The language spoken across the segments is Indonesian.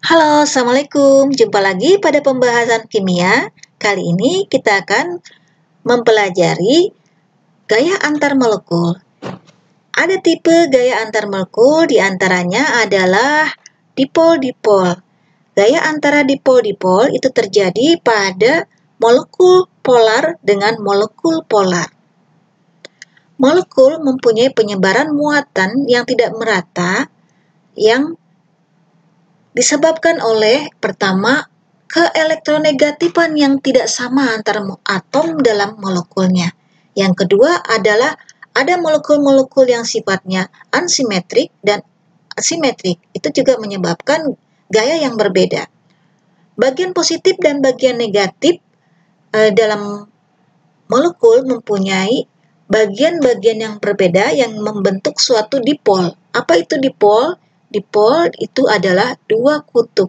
Halo, Assalamualaikum. Jumpa lagi pada pembahasan kimia. Kali ini kita akan mempelajari gaya antar molekul. Ada tipe gaya antar molekul, diantaranya adalah dipol-dipol. Gaya antara dipol-dipol itu terjadi pada molekul polar dengan molekul polar. Molekul mempunyai penyebaran muatan yang tidak merata, yang disebabkan oleh, pertama, keelektronegatifan yang tidak sama antar atom dalam molekulnya. Yang kedua adalah ada molekul-molekul yang sifatnya unsimetrik dan asimetrik. Itu juga menyebabkan gaya yang berbeda. Bagian positif dan bagian negatif dalam molekul mempunyai bagian-bagian yang berbeda yang membentuk suatu dipol. Apa itu dipol? Dipol itu adalah dua kutub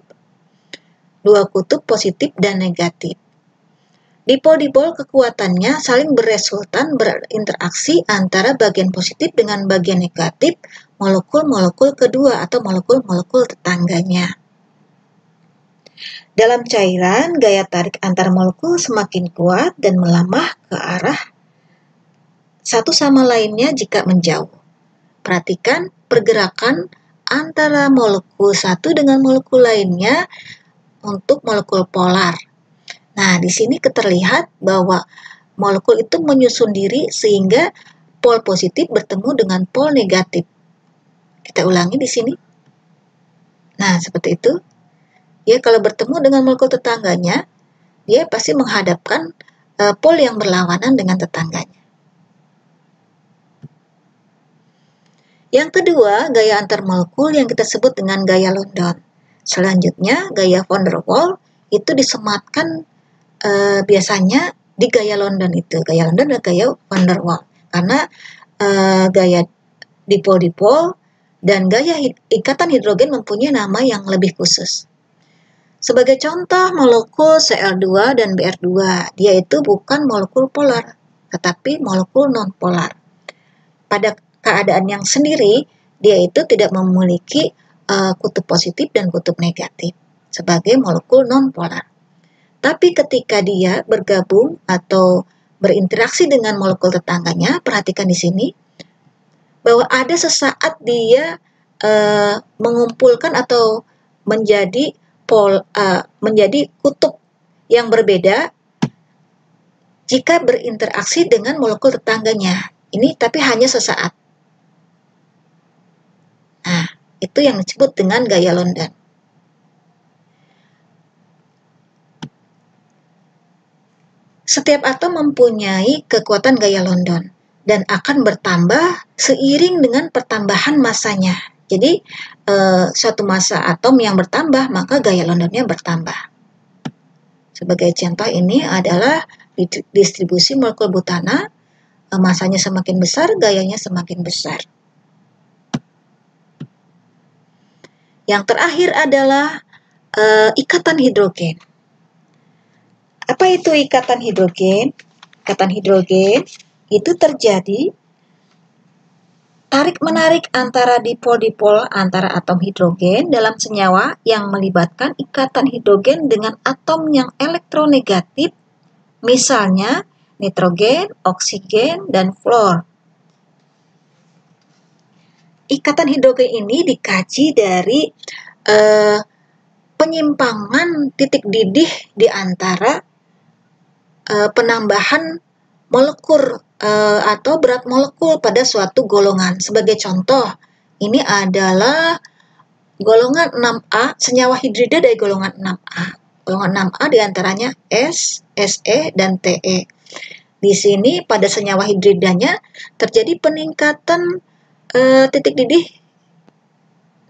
positif dan negatif. Dipol-dipol kekuatannya saling berinteraksi antara bagian positif dengan bagian negatif molekul-molekul kedua atau molekul-molekul tetangganya. Dalam cairan, gaya tarik antar molekul semakin kuat dan melemah ke arah satu sama lainnya jika menjauh. Perhatikan pergerakan antara molekul satu dengan molekul lainnya untuk molekul polar. Nah, di sini terlihat bahwa molekul itu menyusun diri sehingga pol positif bertemu dengan pol negatif. Kita ulangi di sini. Nah, seperti itu. Ya, kalau bertemu dengan molekul tetangganya, dia pasti menghadapkan pol yang berlawanan dengan tetangganya. Yang kedua, gaya antar molekul yang kita sebut dengan gaya London. Selanjutnya, gaya van der Waals itu disematkan biasanya di gaya London itu. Gaya London adalah gaya van der Waals. Karena gaya dipol-dipol dan gaya ikatan hidrogen mempunyai nama yang lebih khusus. Sebagai contoh, molekul Cl2 dan Br2, dia itu bukan molekul polar, tetapi molekul non-polar. Pada keadaan yang sendiri, dia itu tidak memiliki kutub positif dan kutub negatif sebagai molekul non-polar. Tapi ketika dia bergabung atau berinteraksi dengan molekul tetangganya, perhatikan di sini, bahwa ada sesaat dia mengumpulkan atau menjadi kutub yang berbeda jika berinteraksi dengan molekul tetangganya. Ini tapi hanya sesaat. Nah, itu yang disebut dengan gaya London. Setiap atom mempunyai kekuatan gaya London dan akan bertambah seiring dengan pertambahan masanya. Jadi, suatu massa atom yang bertambah, maka gaya Londonnya bertambah. Sebagai contoh ini adalah distribusi molekul butana, masanya semakin besar, gayanya semakin besar. Yang terakhir adalah ikatan hidrogen. Apa itu ikatan hidrogen? Ikatan hidrogen itu terjadi tarik-menarik antara dipol-dipol antara atom hidrogen dalam senyawa yang melibatkan ikatan hidrogen dengan atom yang elektronegatif, misalnya nitrogen, oksigen, dan fluor. Ikatan hidrogen ini dikaji dari penyimpangan titik didih di antara penambahan molekul atau berat molekul pada suatu golongan. Sebagai contoh, ini adalah golongan 6A, senyawa hidrida dari golongan 6A. Golongan 6A diantaranya S, Se, dan Te. Di sini pada senyawa hidridanya terjadi peningkatan titik didih.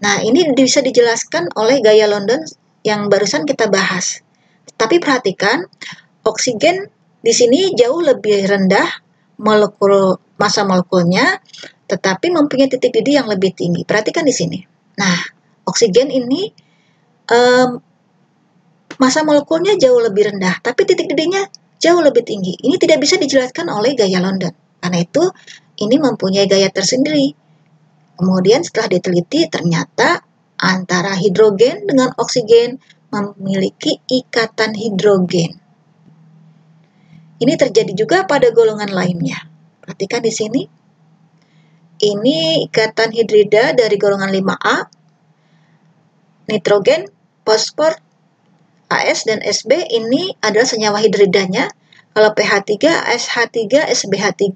Nah, ini bisa dijelaskan oleh gaya London yang barusan kita bahas. Tapi perhatikan, oksigen di sini jauh lebih rendah massa molekulnya, tetapi mempunyai titik didih yang lebih tinggi. Perhatikan di sini. Nah, oksigen ini massa molekulnya jauh lebih rendah, tapi titik didihnya jauh lebih tinggi. Ini tidak bisa dijelaskan oleh gaya London. Karena itu, ini mempunyai gaya tersendiri. Kemudian setelah diteliti, ternyata antara hidrogen dengan oksigen memiliki ikatan hidrogen. Ini terjadi juga pada golongan lainnya. Perhatikan di sini. Ini ikatan hidrida dari golongan 5A, nitrogen, fosfor, AS dan SB ini adalah senyawa hidridanya. Kalau pH3, SH3, SbH3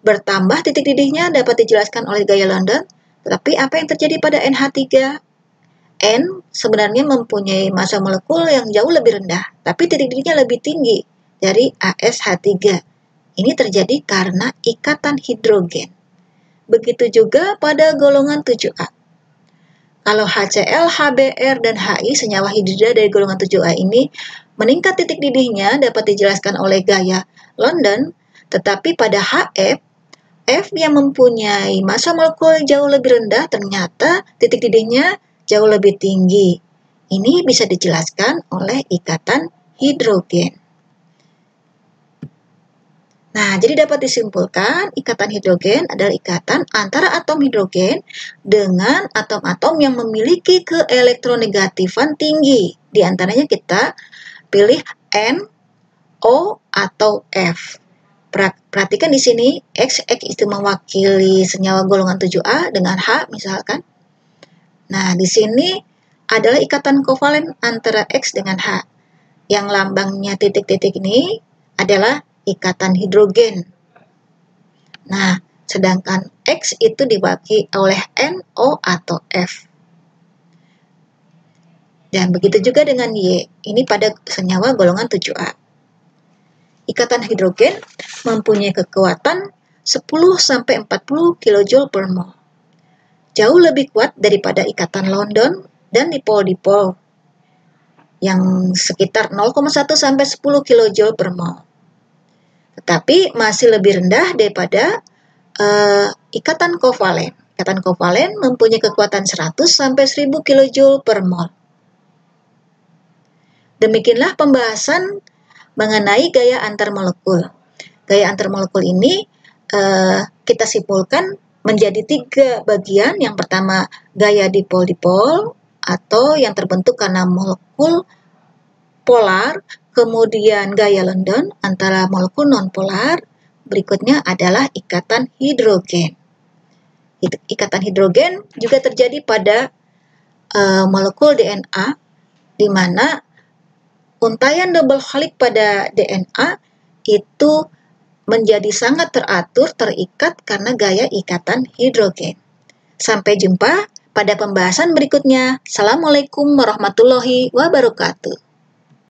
bertambah titik didihnya dapat dijelaskan oleh gaya London. Tetapi apa yang terjadi pada NH3? N sebenarnya mempunyai massa molekul yang jauh lebih rendah, tapi titik didihnya lebih tinggi dari ASH3. Ini terjadi karena ikatan hidrogen. Begitu juga pada golongan 7A. Kalau HCl, HBr, dan HI, senyawa hidrida dari golongan 7A ini, meningkat titik didihnya dapat dijelaskan oleh gaya London, tetapi pada HF, F yang mempunyai massa molekul jauh lebih rendah, ternyata titik didihnya jauh lebih tinggi. Ini bisa dijelaskan oleh ikatan hidrogen. Nah, jadi dapat disimpulkan ikatan hidrogen adalah ikatan antara atom hidrogen dengan atom-atom yang memiliki keelektronegatifan tinggi. Di antaranya kita pilih N, O, atau F. Perhatikan di sini, X itu mewakili senyawa golongan 7A dengan H misalkan. Nah, di sini adalah ikatan kovalen antara X dengan H. Yang lambangnya titik-titik ini adalah ikatan hidrogen. Nah, sedangkan X itu dibagi oleh N, O, atau F. Dan begitu juga dengan Y. Ini pada senyawa golongan 7A. Ikatan hidrogen mempunyai kekuatan 10-40 kJ per mol. Jauh lebih kuat daripada ikatan London dan dipol-dipol yang sekitar 0,1-10 kJ per mol. Tetapi masih lebih rendah daripada ikatan kovalen. Ikatan kovalen mempunyai kekuatan 100-1000 kJ per mol. Demikianlah pembahasan mengenai gaya antar molekul. Gaya antar molekul ini kita simpulkan menjadi 3 bagian. Yang pertama, gaya dipol-dipol atau yang terbentuk karena molekul polar. Kemudian gaya London antara molekul nonpolar. Berikutnya adalah ikatan hidrogen. Ikatan hidrogen juga terjadi pada molekul DNA, di mana untaian double helix pada DNA itu menjadi sangat teratur, terikat karena gaya ikatan hidrogen. Sampai jumpa pada pembahasan berikutnya. Assalamualaikum warahmatullahi wabarakatuh.